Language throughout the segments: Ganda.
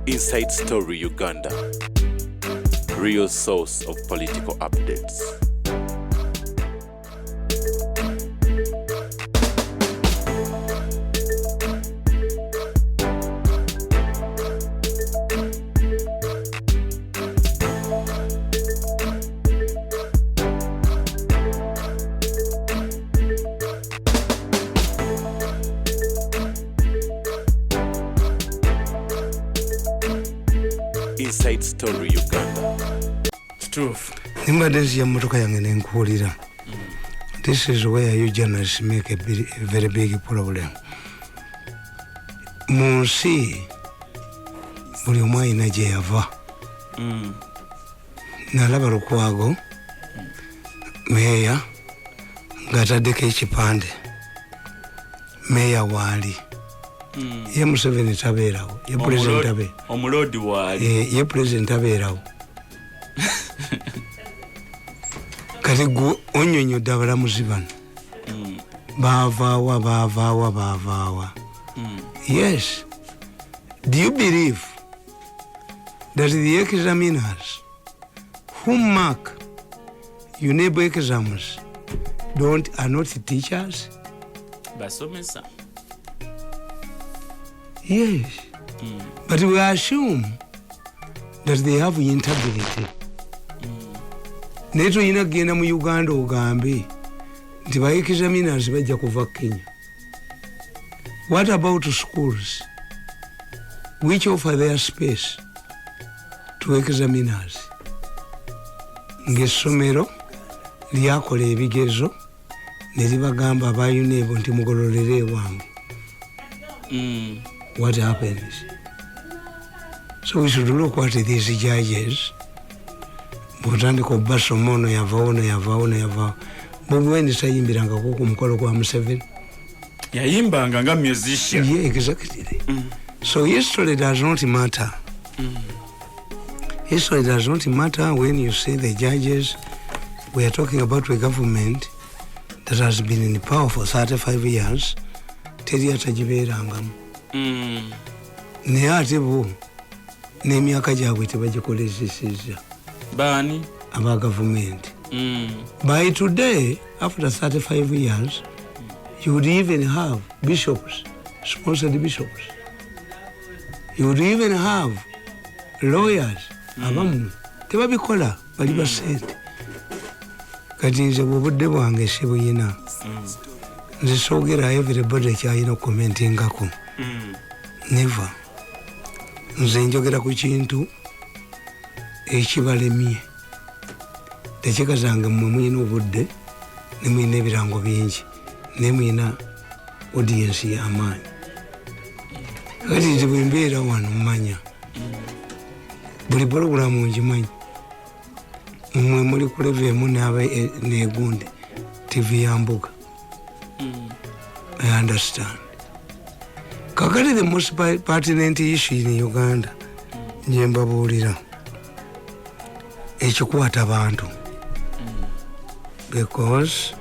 Inside Story Uganda, real source of political updates. Inside Story Uganda. Truth. This is where you journalists make a very big problem. Munsi buli omwe alina gye yava. Nalaba Lukwago meya ng'ataddeko ekipande. Meya waali. Ye Museveni tabeerawo. Ye president tabeerawo. Omulodi waali. Ye president tabeerawo. Kati gwe onnyonnyodde abalamuzi bano. Baavaawa. Yes. Do you believe that the examiners who mark UNEB exams are not teachers? Basomesa. Yes. But we assume that they have integrity. Neto ina genda mu Uganda ogambe nti ba examiners bajja kuva Kenya. What about schools which offer their space to examiners? Ng'essomero lyakola ebigezo ne libagamba aba UNEB nti mugololere ewange. What happens? So we should look at these judges. Botandika obasoma ono yavaawo. Bobi Wine tayimbirangako ku mukolo gwa Museveni. Yayimbanga nga musician. Yeah, exactly. So history does not matter. History does not matter when you say the judges. We are talking about a government that has been in power for 35 years. Teri atagibeerangamu. Naye ate bo n'emyaka gyabwe tebagikolesesezza. Bani? Aba government. By today, after 35 years, you would even have bishops, sponsored bishops. You would even have lawyers. Abamu tebabikola bali basente. Kati nze bw'obudde bwange si buyina. Nze soogera everybody kyalina commentingako. Never. Nze njogera ku kintu ekibalemye. Tekikazanga mmwe mulina obudde ne mulina ebirango bingi ne mulina audience y'amaanyi. Kati nze bwe mbeera wano mmanya. Buli pulogulaamu ngimanyi. Mmwe muli ku level emu n'egundi TV ya Mbuga. I understand. Kakati the most pertinent issue in Uganda nje mbabuulira ekikwata abantu. Because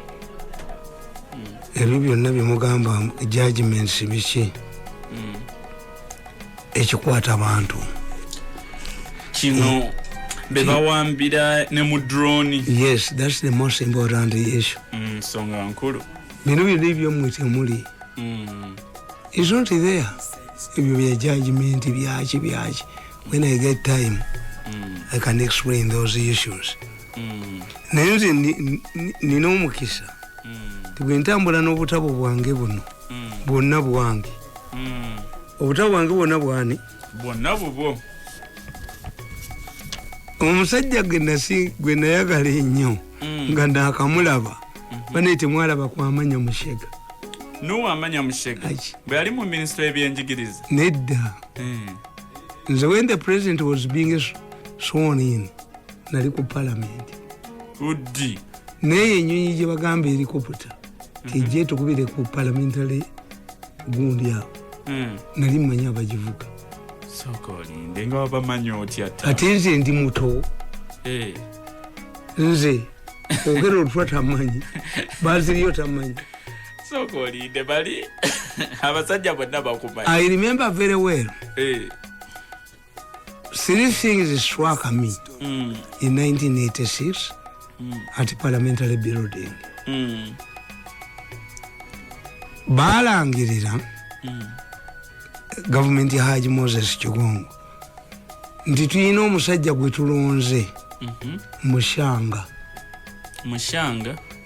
ebyo byonna byemugamba judgments biki ekikwata abantu. Kino bebawambira ne mu drone. Yes, that's the most important issue. Songa nkulu. Bino byonna byomwe temuli. It's not there. Ebyo bya judgment byaki. When I get time, I can explain those issues. Naye nze nina omukisa. Bwe ntambula n'obutabo bwange buno bwonna bwange. Obutabo bwange bwonna bwani? Bwonna bubwo. Omusajja gwe nayagala ennyo nga naakamulaba bane temwalaba kwamanya Mushega. N'owamanya Mushega bwe yali mu minisitule y'ebyenjigiriza. Nedda. Nze when the president was being sworn in nali ku parliament. Uddi. Naye ennyonyi gye bagamba helicopter tejje tukubire ku parliamentary gundi awo. Nali mmanya abagivuga. Sokolinde nga wabamanyi otya ta. Ate nze ndi muto. Nze ogera olutwa tamanyi. Baziriyo tamanyi. Sokolinde bali abasajja bonna bakumanyi. I remember very well. three things struck me in 1986 at parliamentary building. Balangirira government ya Haji Moses Kigongo nti tulina omusajja gwe tulonze Mushanga.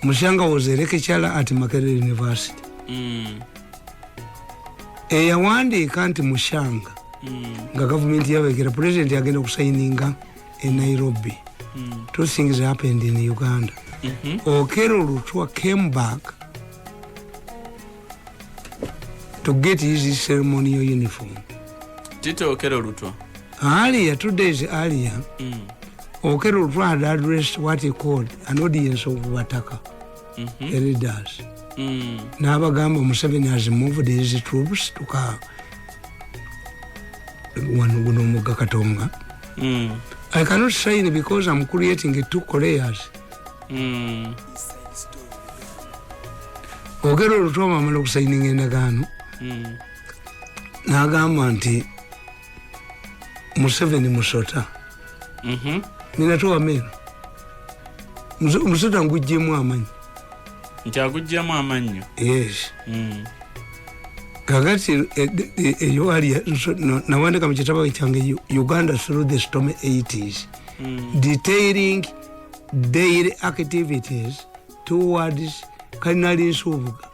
Mushanga was a lecturer at Makerere University. Eyawandiika nti Mushanga nga government yabekera president yagenda okusayininga in Nairobi. Two things happened in Uganda. Okero Lutwa came back to get his ceremonial uniform. Tito Okero Lutwa. Earlier, 2 days earlier, Okero Lutwa had addressed what he called an audience of Wataka elders. N'abagamba Museveni has moved his troops to Wanugunomuga Katonga. I cannot sign because I'm creating 2 layers. Okero Lutwa mamala okusaininga endagaano. N'agamba nti Museveni musota. Minatuwa meno. Musota ngujjemu amanyi. Nkyagujjemu amanyo. Yes. Kakati eyo ali nawandika mu kitabo kyange Uganda through the stormy 80s, detailing daily activities towards Kanali Nsubuga.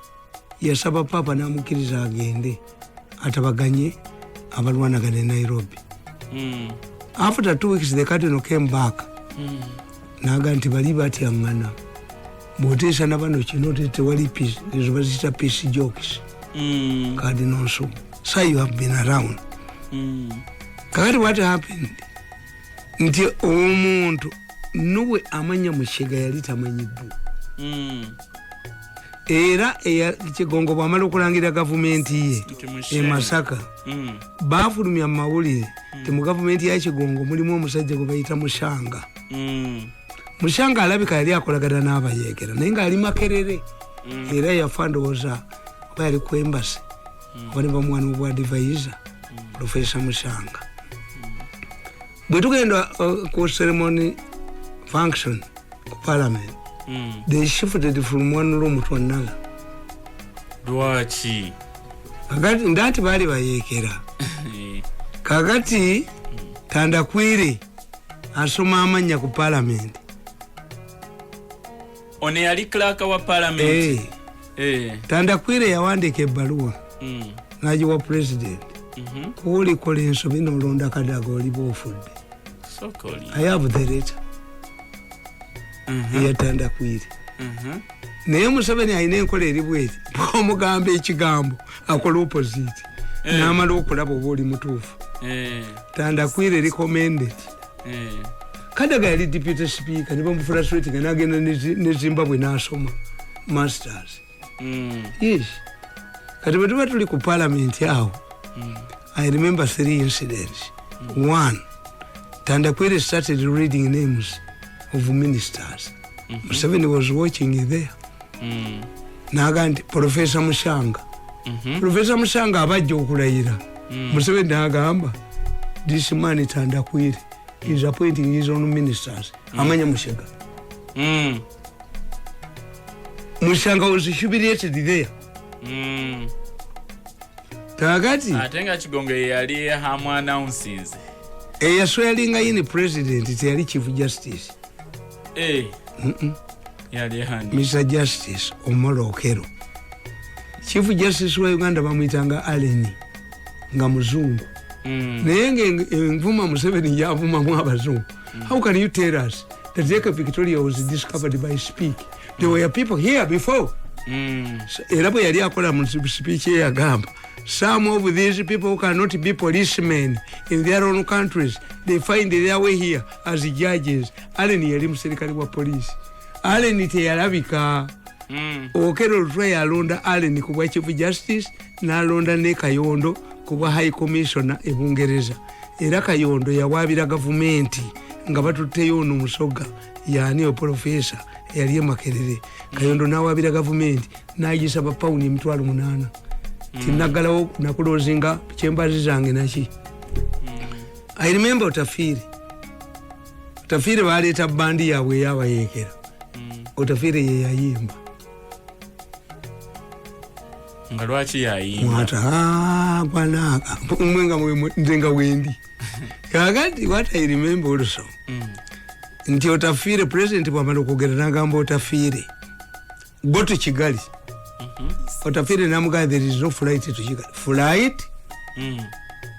Yasaba papa namukiriza agende atabaganye abalwanagana in Nairobi. After 2 weeks the cardinal came back. Naga nti bali batyangana. Botesa nabano kino tewali peace, ezobazita peace jokes. Cardinal Nsubuga. So you have been around. Kakati what happened? Nti omuntu nuwe amanya Mushega yali tamanyiddwa. Era Kigongo bwamala okulangira gavumenti ye e Masaka bafulumya amawulire ti mu gavumenti ya Kigongo mulimu omusajja gwe bayita Mushanga. Mushanga alabika yali akolagana n'abayeekera naye nga ali Makerere era yafandooza kuba yali ku embassy oba ne bamwana obwadvisor Professor Mushanga. Bwe tugenda ku ceremony function ku parliament, they shifted from one room to another. Lwaki? Kakati ndati bali bayeekera. Kakati Tandakwire asoma amanya ku parliament. One yali clerk wa parliament. Tandakwire yawandiika ebbaluwa n'agiwa president. Kuuli kola ensobi n'olonda Kadaga oli bw'ofudde. I have the letter. Iya Tandakwire. Naye Museveni alina enkola eri bweti bw'omugamba ekigambo akola opposite n'amala okulaba oba oli mutuufu. Tandakwire recommended. Kadaga yali deputy speaker ne bamufrustrate nga n'agenda ne Zimbabwe n'asoma masters. Yes. Kati bwe tuba tuli ku parliament awo, I remember 3 incidents. One, Tandakwire started reading names of ministers. Museveni was watching there. Naga Professor Mushanga. Professor Mushanga abajja okulayira. Museveni agamba this man Tandakwire is appointing his own ministers. Amanya Mushega. Mushanga was humiliated there. Tagati atenga Kigongo yali hamu announces. Eyaswelinga in president yali chief justice. Yali handi Mr. Justice Omolo Okero. Chief Justice wa Uganda bamwitanga Aleni nga muzungu. Naye ng'envuma Museveni yavuma mu abazungu. How can you tell us that Lake Victoria was discovered by Speak? There were people here before. Era bwe yali akola mu speech yagamba, some of these people cannot be policemen in their own countries. They find their way here as judges. Aleni yali muserikali wa police. Aleni teyalabika. Okero Lutwa yalonda Aleni ku bwa Chief Justice n'alonda ne Kayondo ku bwa High Commissioner e Bungereza. Era Kayondo yawaabira gavumenti nga batutteyo ono Musoga yani o professor yali e Makerere. Kayondo n'awaabira gavumenti n'agisaba pound 8,000. Tinagalawo nakulozinga chembazi zange naki. I remember Otafiri baleeta bandi yaabwe yabayekera Otafiri ye yayimba nga lwaki yayimba mwata kwanaka mwenga ndenga wendi kakati what I remember also nti Otafiri president bwamala okwogera n'agamba Otafiri go to Kigali Otafiri namugamba there is no flight to Kigali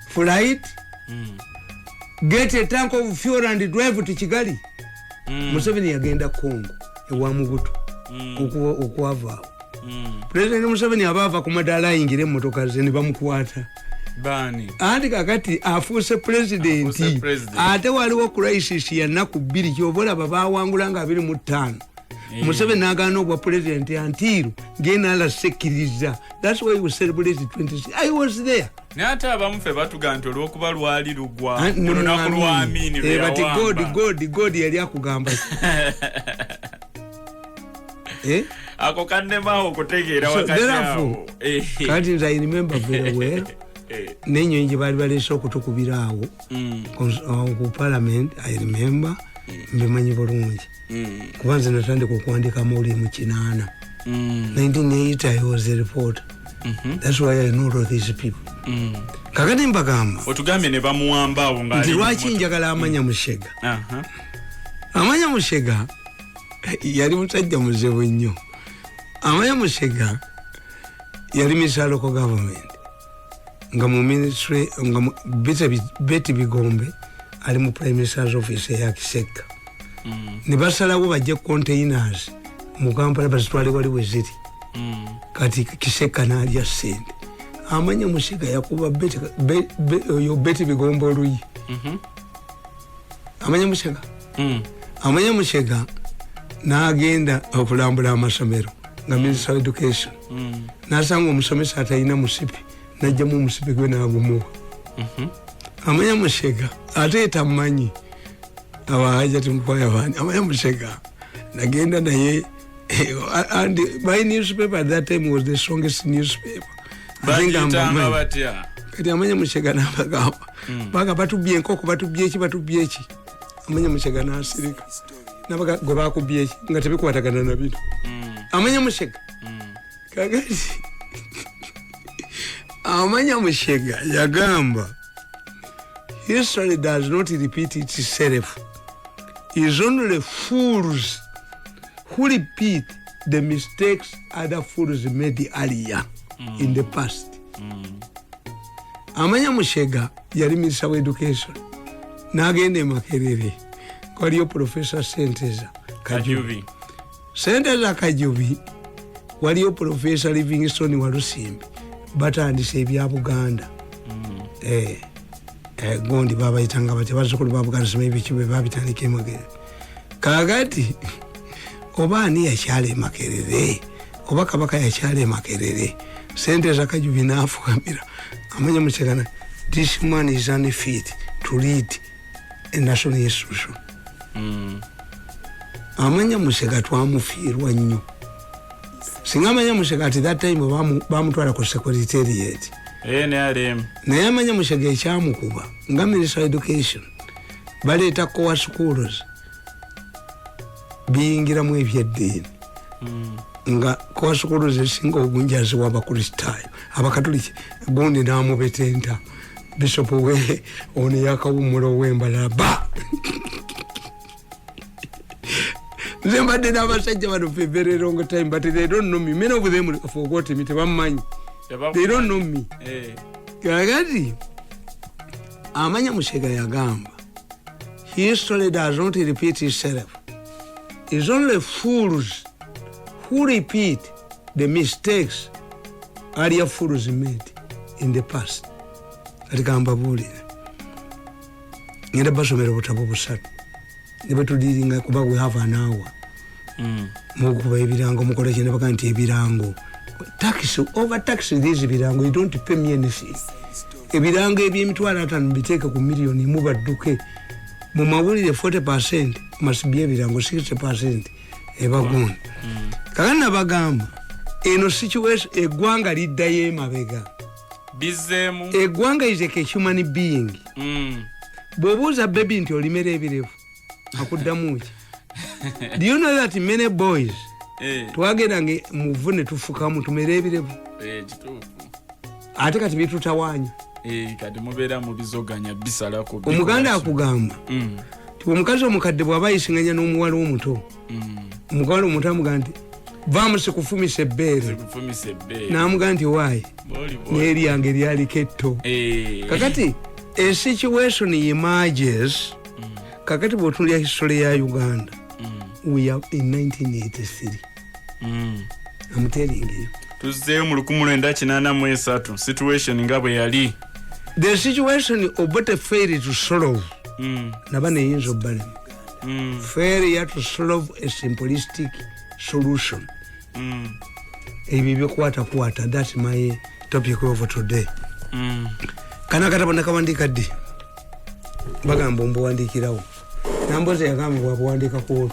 flight get a tank of fuel and drive to Kigali Museveni yagenda Congo ewa Mugutu okuwava President Museveni abava ku madala ayingire emmotoka ze ne bamukwata bani andi kakati afuuse president ate waliwo crisis ya nnaku 2 kyobola babawangula nga 25 Museveni n'agaana obwa president antiru ngena alasekiriza that's why we celebrate 26 I was there Nyata abamufe batuga nti olw'okuba lwali lugwa olunaku lw'Amini lweyawamba God yali akugamba ako kannemawo okutegeera wakati awo kati nze I remember very well n'ennyonyi gye baali baleese okutukubira awo ku parliament I remember mbimanyi bulungi kuba nze natandika okuwandika amawulire mu 8 1980 I was a reporter that's why I know all these people kakati mbagamba otugambye ne bamuwamba awo nti lwaki njagala Amanya Mushega Amanya Mushega yali musajja muzebu nnyo Amanya Mushega yali minister local government nga mu ministry nga Betty Bigombe ali mu prime minister's office ya Kiseka ne basalawo bajje containers mu Kampala bazitwale wali weziri kati Kiseka n'alya sente Amanya Mushega yakuba Betty Bigombe oluyi Amanya Mushega Amanya Mushega n'agenda okulambula amasomero nga minister of education n'asanga omusomesa atalina musipi n'ajjamu omusipi gwe n'agumuwa Amanya Mushega ate tamanyi abahaja tumukwaya bani Amanya Mushega nagenda naye and my newspaper at that time was the strongest newspaper kati Amanya Mushega n'abagamba baga batubye enkoko batubye eki Amanya Mushega n'asirika nabaga gwe bakubye eki nga tebikwatagana na bino Amanya Mushega kakati Amanya Mushega yagamba history does not repeat itself. It's only fools who repeat the mistakes other fools made earlier in the past. Amanya Mushega yali minister of education. Nagende Makerere. Kwaliyo Professor Senteza Kajubi. Senteza Kajubi waliyo Professor Livingstone Walusimbi. Batandise ebya Buganda. Gondi baba itanga bati bazukulu ba Buganda sima ebikibe babitandike Makerere. Kagati obani yakyale Makerere. Oba Kabaka yakyale Makerere. Senteza Kajubi n'afukamira. Amanya Mushega, this man is unfit to lead a national institution. Amanya Mushega twamufiirwa nnyo. Singa Amanya Mushega at that time bamutwala ku secretariat. Naye Amanya Mushega ekyamukuba nga minister of education baleeta core schools biyingiramu ebyeddiini nga core schools esinga obunjazi w'abakristaayo abakatoliki gundi n'amubetenta bishop we ono yakawumula ow'embalaba nze mbadde n'abasajja bano for a very long time but they don't know me. Many of them forgot me, tebamanyi. They don't know me. Kakati Amanya Mushega yagamba history does not repeat itself. It's only fools who repeat the mistakes earlier fools made in the past. Kati kamba bulira ngenda basomera butabo busatu nebe tudiringa kuba we have an hour mukuba ebirango mukola kine bakanti ebirango tax over tax these ebirango you don't pay me anything ebirango ebyemitwala atano biteka ku million mu badduke mu mawulire 40% must be ebirango 60% ebagonda kakana bagamba eno situation egwanga liddayo emabega BIZEMU egwanga is a human being Bobuza baby nti olimere ebirevu. Akuddamu ki? Do you know that many boys twageranga muvune tufukamu tumere ebirevu? Kituufu. Ate kati bitutawanya. Kati mubeera mu bizoganya bisalako. Omuganda akugamba. Ti omukazi omukadde bw'aba yisinganya n'omuwala omuto. Omuwala omuto amugamba nti vamuse kufumisa ebbeere. N'amugamba nti waayi. N'eri yange lyaliko etto. Kakati a situation emerges. Kakati bw'otunulira history ya Uganda. We are in 1983. I'm telling you. Tuzzeeyo mu 1983 situation nga bwe yali. The situation Obote failed to solve. Naba neyinza obbalemu. Failure to solve a simplistic solution. Ebyo byokwata. That's my topic of today. Kana katabo nakawandika ddi. Bagamba mbuwandiikirawo. Namboze yagamba bwabuwandiika ku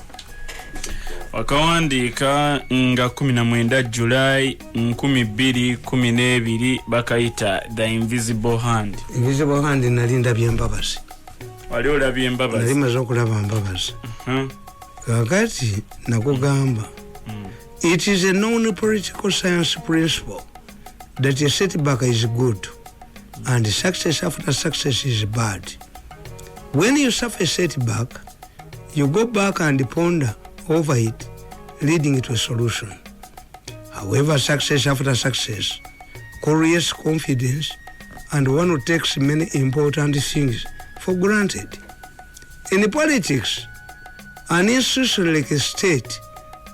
wakawandika nga 19 July 2012 bakayita The Invisible Hand. Invisible Hand nalinda byembabazi. Wali olabye embabazi? Nali maze okulaba mbabazi. Kakati nakugamba. It is a known political science principle that a setback is good and success after success is bad. When you suffer a setback, you go back and ponder over it, leading to a solution. However, success after success creates confidence, and one takes many important things for granted. In politics, an institution like a state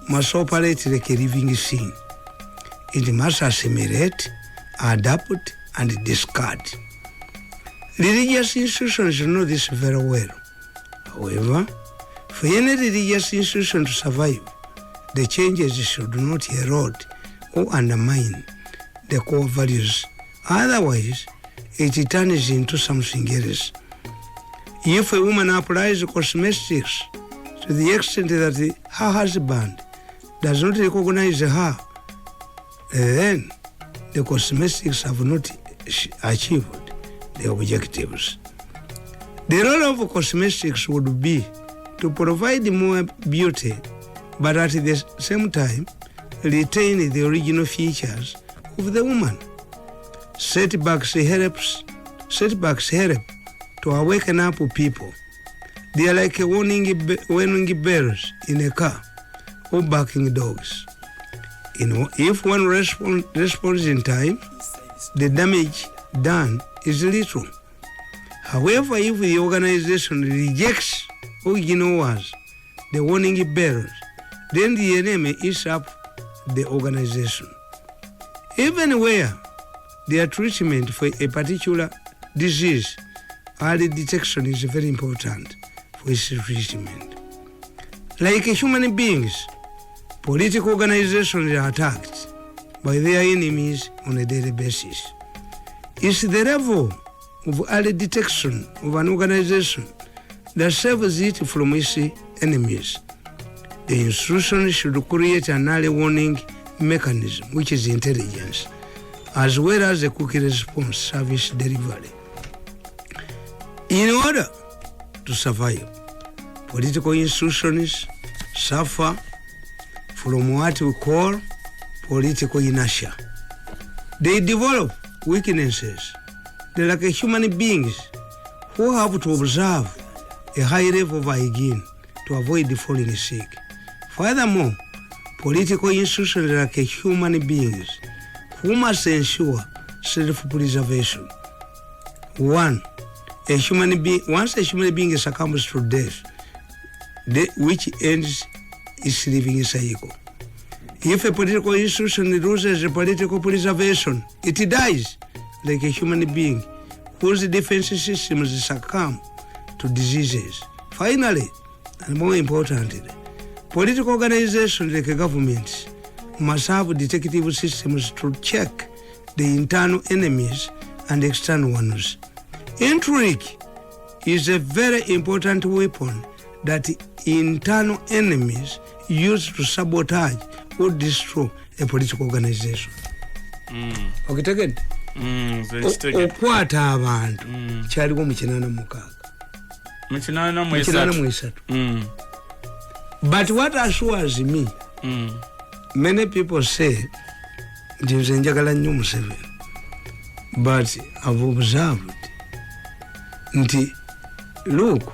must operate like a living thing. It must assimilate, adapt, and discard. Religious institutions know this very well. However, for any religious institution to survive, the changes should not erode or undermine the core values. Otherwise, it turns into something else. If a woman applies cosmetics to the extent that her husband does not recognize her, then the cosmetics have not achieved the objectives. The role of cosmetics would be to provide more beauty, but at the same time retain the original features of the woman. Setbacks help to awaken up people. They are like warning bells in a car or barking dogs. If one responds in time, the damage done is little. However, if the organization rejects or ignores the warning bells, then the enemy is up the organization. Even where their treatment for a particular disease, early detection is very important for its treatment. Like human beings, political organizations are attacked by their enemies on a daily basis. It's the level of early detection of an organization that saves it from its enemies. The institution should create an early warning mechanism, which is intelligence, as well as a quick response service delivery. In order to survive, political institutions suffer from what we call political inertia. They develop weaknesses. They're like human beings who have to observe a high level of hygiene to avoid falling sick. Furthermore, political institutions are like human beings who must ensure self-preservation. Once a human being succumbs to death, which ends its living cycle. If a political institution loses political preservation, it dies like a human being whose defense systems succumb to diseases. Finally, and more importantly, political organizations like governments must have detective systems to check the internal enemies and external ones. Intrigue is a very important weapon that internal enemies use to sabotage or destroy a political organization. Okitegedde? Okwata abantu kyaliwo mu 86. mu 83. But what assures me, many people say, nze njagala nnyo Museveni, but I've observed nti look,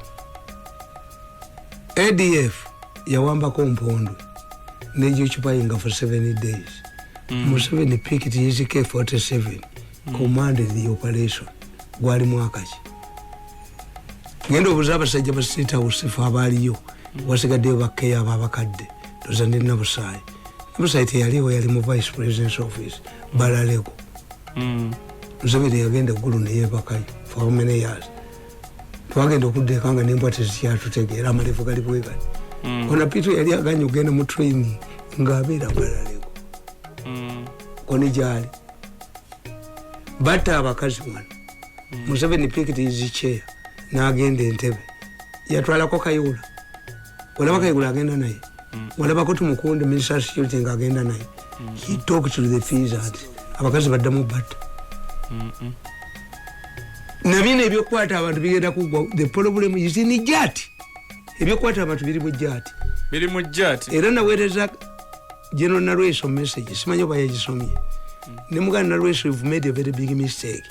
ADF yawambako Mpondo negichupayinga for 7 days. Museveni picked his K-47, commanded the operation. Gwali mwaka ki. Ngendo obuzaba sajja ba State House fa abaliyo. Wasigadde bakeya abakadde. Tozande na Busai. Busai teyaliwo yali mu Vice President's Office. Balaleko. Museveni yagenda gulu ne yebakayo for how many years. Twagenda okuddekanga n'embwate zikyatutegeera amalevu gali bwega. Ona Pitu yali aganya ogenda mu training ng'abeera Balaleko. Koni jali. Batta abakazi wano. Museveni picked his chair n'agenda Entebbe. Yatwalako Kayula. Olaba Kayula agenda naye. Olaba ko Tumukunde Minister Security ng'agenda naye. He talked to the feasants. Abakazi baddamu batta. Nabine ebyokwata abantu bigenda kugwa. The problem is in Jati. Ebyokwata abantu biri mu Jati. Biri mu Jati. Era naweereza General Narweso message. Simanyi oba yagisomye. Nemugana Narweso, you've made a very big mistake.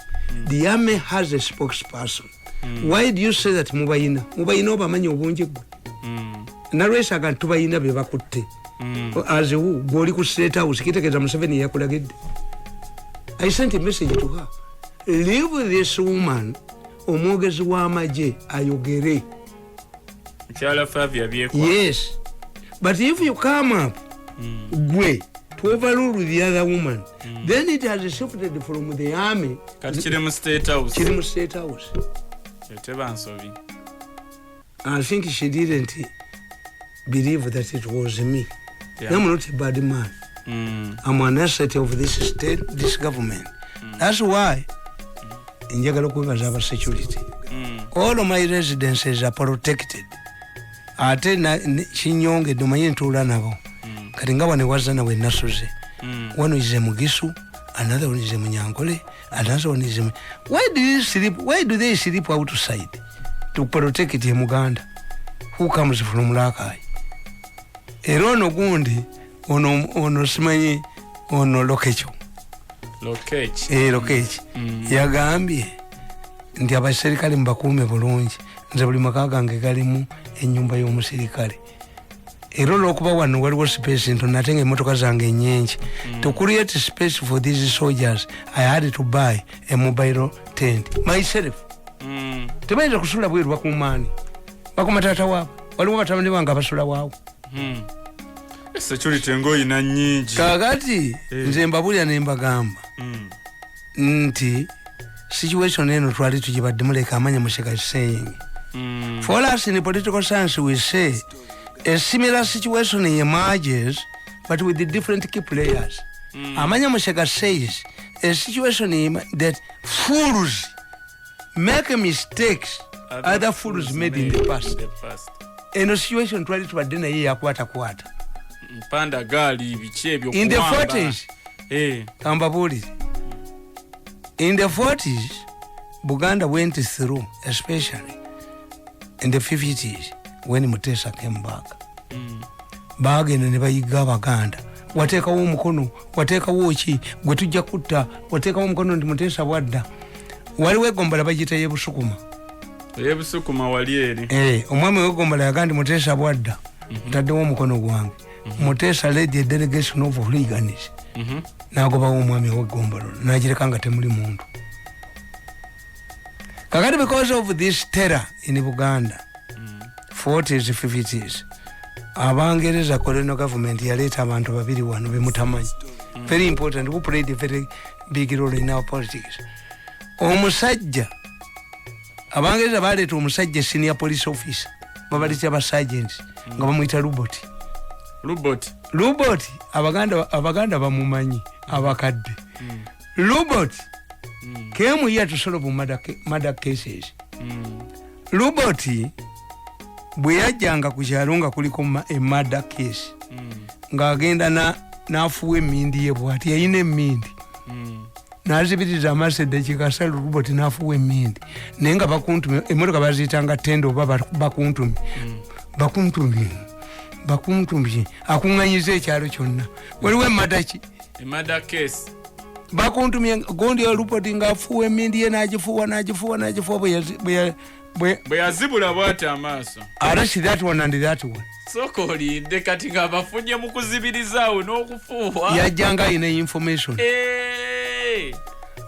The army has a spokesperson. Why do you say that Mubayina? Mubayina obamanyi obungi gwe. Narweso agantu bayina be bakutte. As who goli ku State House kitegeeza Museveni yakulagidde. I sent a message to her. Leave this woman omwogezi w'amagye ayogere. Yes. But if you come up gwe to overrule the other woman, then it has shifted from the army. Kiri mu State House. Kiri mu State House. I think she didn't believe that it was me. Yeah. I'm not a bad man. I'm an asset of this state, this government. That's why njagala kwebaza aba security. All of my residences are protected. Ate na Chinyonge domaye ntula nabo. Kati nga wane wazana we nasoze. One is a Mugisu, another one is a Munyankole, another one is a... Why do they sleep outside to protect the Muganda who comes from Lakai? Erono gundi ono simanyi ono Lokecho. Lokechi. Yagambye nti abaserikale mbakuume bulungi. Nze buli maka gange galimu ennyumba y'omusirikale. Era olw'okuba wano waliwo space ntono ate ng'emmotoka zange nnyingi. To create space for these soldiers, I had to buy a mobile tent myself. Tebayinza kusula bweru bakumaani. Bakuma taata waabwe. Waliwo batabani bange abasula waawo. Security ngoyina nnyingi. Kaakati nze mbabulira ne mbagamba nti situation eno twali tugibaddemu leka amanya Musheka saying. For us in political science we say a similar situation emerges but with the different key players. Amanya Musheka says a situation that fools make mistakes other fools made in the past. Eno situation twali tubadde naye yakwata. Mpanda gali bichi ebyo in the 40s. Kambabuli. In the 40s, Buganda went through, especially in the 50s, when Mutesa came back. Bagenda ne bayiga Abaganda. Wateekawo omukono, wateekawo ki, gwe tujja kutta, wateekawo omukono ndi Mutesa bwadda. Waliwo eggombala bagiyita y'Ebusukuma. Y'Ebusukuma wali eri. Omwami w'eggombala yagandi Mutesa bwadda. Taddewo omukono gwange. Mutesa led a delegation of hooligans. Nagobawo omwami w'eggombolo n'agireka nga temuli muntu. Kakati because of this terror in Buganda, 40s, 50s, Abangereza colonial government yaleeta abantu babiri wano bemutamanyi. Very important, who played a very big role in our politics. Omusajja, Abangereza baleeta omusajja senior police officer, babaleta ba sergeants, nga bamuyita Lubot, Abaganda bamumanyi, abakadde. Lubot came here to solve murder cases. Lubot bwe yajjanga ku kyalo nga kuliko a murder case. Ng'agenda n'afuwa emmindi ye bw'ati yayina emmindi. nazibiriza amasede kikasala robot nafuwa emindi naye nga bakuntumye emmotoka baziyitanga tendo oba bakuntumye akuŋŋanyiza ekyalo kyonna waliwo emmadaki emada case bakuntumye gondi olupoti ngaafuwa emindi ye nagifuwa bwe yazibula bwati amaaso arashi that one and that one soka olinde kati nga bafunye mu kuzibirizaawo n'okufuuwa yajjanga ayina information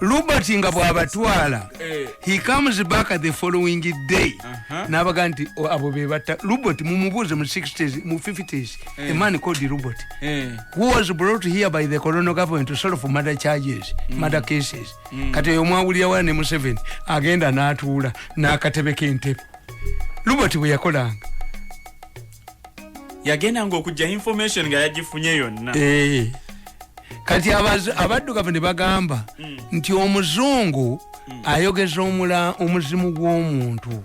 Robert nga bw'abatwala he comes back at the following day n'abaga nti abo be batta Robert mumubuuze mu 60s mu 50s a man called Robert who was brought here by the colonial government to solve murder charges murder cases kati oyo mwawulira wana ne mu 7 agenda n'atuula n'akatebe k'entebe Robert bwe yakolanga yagenda ng'okujja information nga yagifunye yonna kati abaddugavu ne bagamba nti omuzungu ayogeza omuzimu gw'omuntu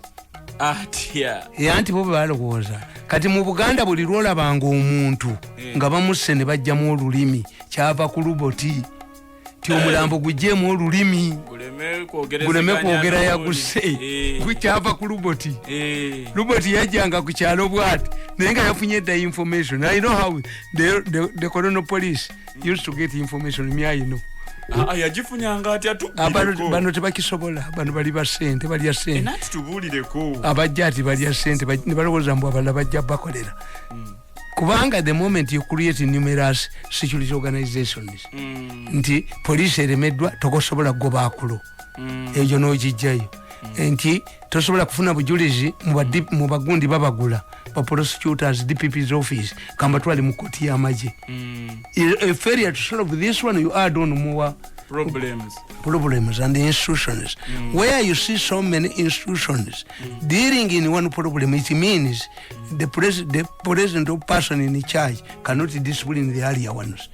atya anti bo balowooza kati mu Buganda buli lwolabanga omuntu nga bamusse ne bajjamu olulimi kyava ku luboti ti omulambo gujjeemu olulimi guleme kwogera yaguse gukyava ku luboti luboti yajjanga ku kyalo bwati naye nga yafunye edda information. I know how the colonial police used to get information myayino yagifunyanga atya bano tebakisobola bano bali basente balya sente nati tubulireko abajja ati balya sente ne balowooza mbu abalala bajja bakolera kubanga the moment you create numerous security organizations nti police eremeddwa tokosobola kugoba akulu ejo n'ogijjayo nti tosobola kufuna bujulizi mu bagundi babagula ba prosecutors DPP's office kamba twali mu koti y'amagye a failure to solve this one you add on more problems and institutions where you see so many institutions dealing in one problem. It means the president or person in charge cannot discipline the earlier ones.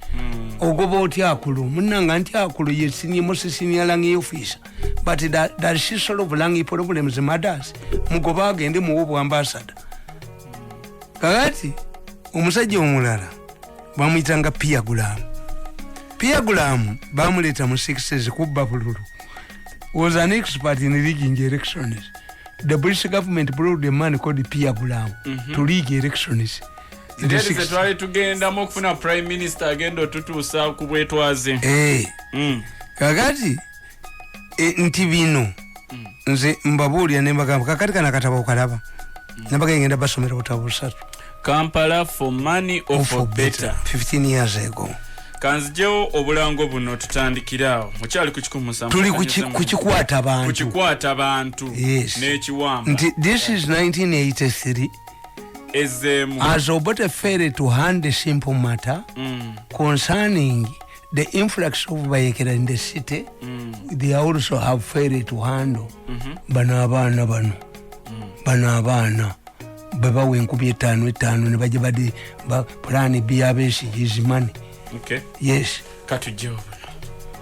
Ogoba oti akulu munanga nti akulu yesini mosisini langi office but that she solve langi problems matters mugoba agende mu obu ambassador kakati omusajja omulala bamuyitanga Pierre Gulam bamuleta mu 60s kubba bululu was an expert in rigging elections. The British government brought a man called Pierre Gulam to rig elections. Twali tugendamu okufuna prime minister agenda otutuusa ku bwetwaze kakati nti bino nze mbabuulira ne mbagamba kakati kana katabo okalaba nabaga ngenda basomera obutabo busatu Kampala for money or for better 15 years ago. Kanzijewo obulango buno tutandikirawo mukyali tuli kukikwata abantu n'ekiwamba nti this is 1983 EBYEKYINANA as Obote failed to hand a simple matter concerning the influx of Bayekera in the city. They also have failed to handle bano abaana babawe enkubye 5 ne bajja badi plan BIZEMU money. Okay. Yes. Katujewo.